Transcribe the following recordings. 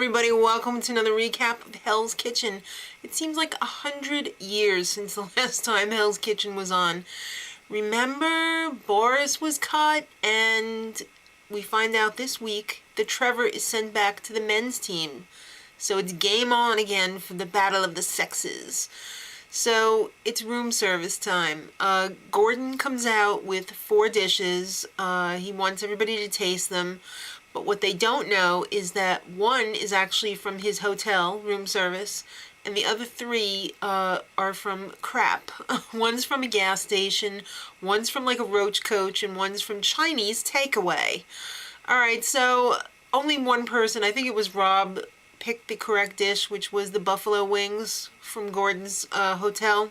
everybody, welcome to another recap of Hell's Kitchen. It seems like 100 years since the last time Hell's Kitchen was on. Remember, Boris was cut, and we find out this week that Trevor is sent back to the men's team. So it's game on again for the battle of the sexes. So it's room service time. Gordon comes out with 4 dishes. He wants everybody to taste them. But what they don't know is that one is actually from his hotel room service, and the other 3 are from crap. One's from a gas station, one's from like a roach coach, and one's from Chinese takeaway. Alright, so only one person, I think it was Rob, picked the correct dish, which was the buffalo wings from Gordon's hotel.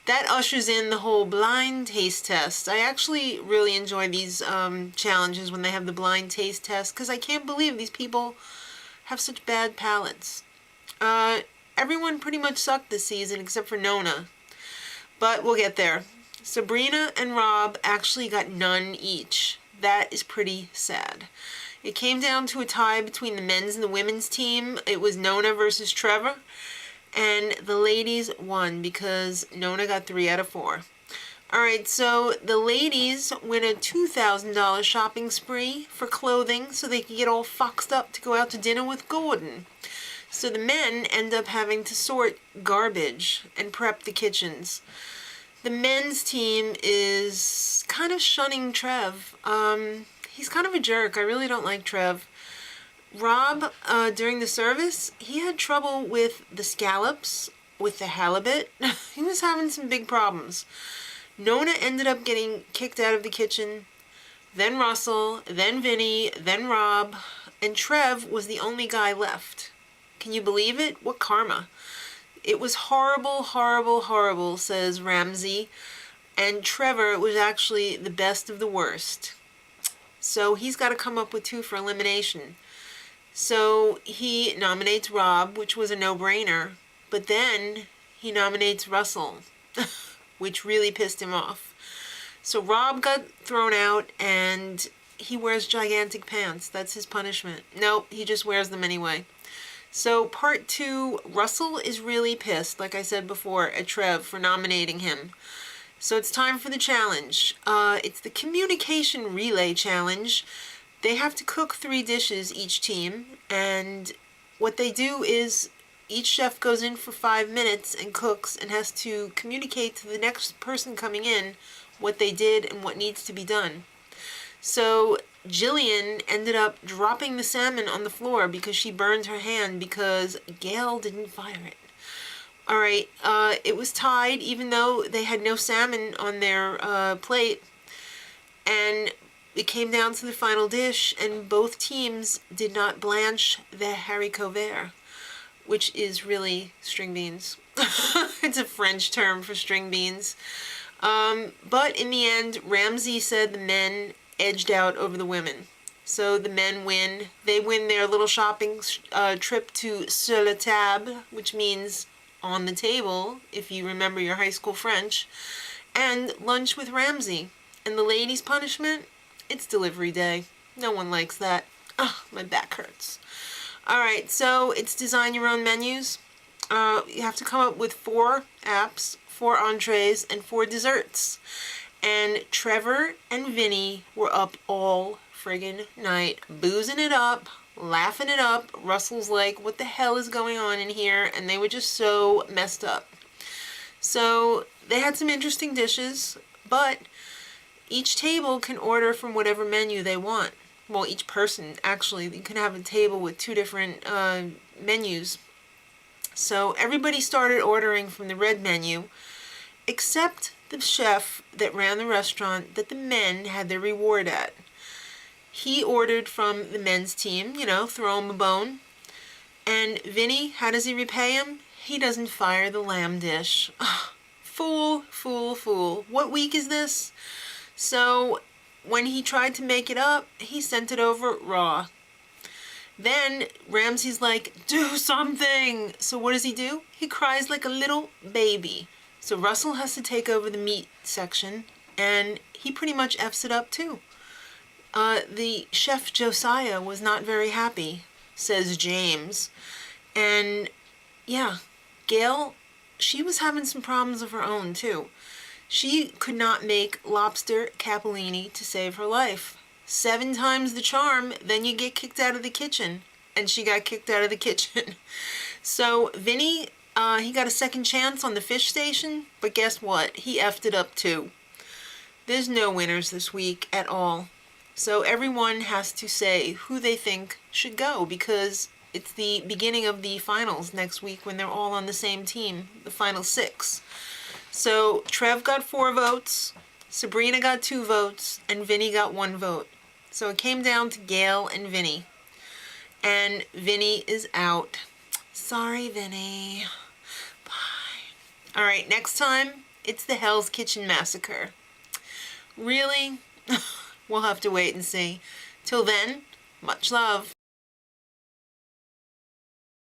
That ushers in the whole blind taste test. I actually really enjoy these challenges when they have the blind taste test, because I can't believe these people have such bad palates. Everyone pretty much sucked this season except for Nona, but we'll get there. Sabrina and Rob actually got none each. That is pretty sad. It came down to a tie between the men's and the women's team. It was Nona versus Trevor. And the ladies won because Nona got 3 out of 4. Alright, so the ladies win a $2,000 shopping spree for clothing so they can get all foxed up to go out to dinner with Gordon. So the men end up having to sort garbage and prep the kitchens. The men's team is kind of shunning Trev. He's kind of a jerk. I really don't like Trev. Rob, during the service, he had trouble with the scallops, with the halibut. He was having some big problems. Nona ended up getting kicked out of the kitchen, then Russell, then Vinny, then Rob, and Trev was the only guy left. Can you believe it? What karma. It was horrible, horrible, horrible, says Ramsey, and Trevor was actually the best of the worst. So he's got to come up with 2 for elimination. So he nominates Rob, which was a no-brainer, but then he nominates Russell, which really pissed him off. So Rob got thrown out, and he wears gigantic pants. That's his punishment. Nope, he just wears them anyway. So part 2, Russell is really pissed, like I said before, at Trev for nominating him. So it's time for the challenge. It's the communication relay challenge. They have to cook 3 dishes, each team, and what they do is each chef goes in for 5 minutes and cooks and has to communicate to the next person coming in what they did and what needs to be done. So Jillian ended up dropping the salmon on the floor because she burned her hand because Gail didn't fire it. Alright, it was tied even though they had no salmon on their plate, and it came down to the final dish, and both teams did not blanch the haricot vert, which is really string beans. It's a French term for string beans. But in the end, Ramsey said the men edged out over the women. So the men win. They win their little shopping trip to sur la table, which means on the table, if you remember your high school French, and lunch with Ramsey. And the ladies' punishment? It's delivery day. No one likes that. Ugh, my back hurts. Alright, so it's design your own menus. You have to come up with 4 apps, 4 entrees, and 4 desserts. And Trevor and Vinny were up all friggin' night, boozing it up, laughing it up. Russell's like, what the hell is going on in here? And they were just so messed up. So they had some interesting dishes, but each table can order from whatever menu they want. Well, each person, actually. You can have a table with 2 different menus. So everybody started ordering from the red menu, except the chef that ran the restaurant that the men had their reward at. He ordered from the men's team, you know, throw him a bone. And Vinny, how does he repay him? He doesn't fire the lamb dish. Ugh, fool, fool, fool. What week is this? So when he tried to make it up, he sent it over raw. Then Ramsey's like, do something. So what does he do? He cries like a little baby. So Russell has to take over the meat section, and he pretty much F's it up too. The chef Josiah was not very happy. says James. And yeah, Gail, she was having some problems of her own too. She could not make lobster capellini to save her life. 7 times the charm, then you get kicked out of the kitchen. And she got kicked out of the kitchen. So Vinny, he got a second chance on the fish station, but guess what? He effed it up too. There's no winners this week at all. So everyone has to say who they think should go, because it's the beginning of the finals next week when they're all on the same team, the final 6. So Trev got 4 votes, Sabrina got 2 votes, and Vinny got 1 vote. So it came down to Gail and Vinny. And Vinny is out. Sorry, Vinny. Bye. Alright, next time, it's the Hell's Kitchen Massacre. Really? We'll have to wait and see. Till then, much love.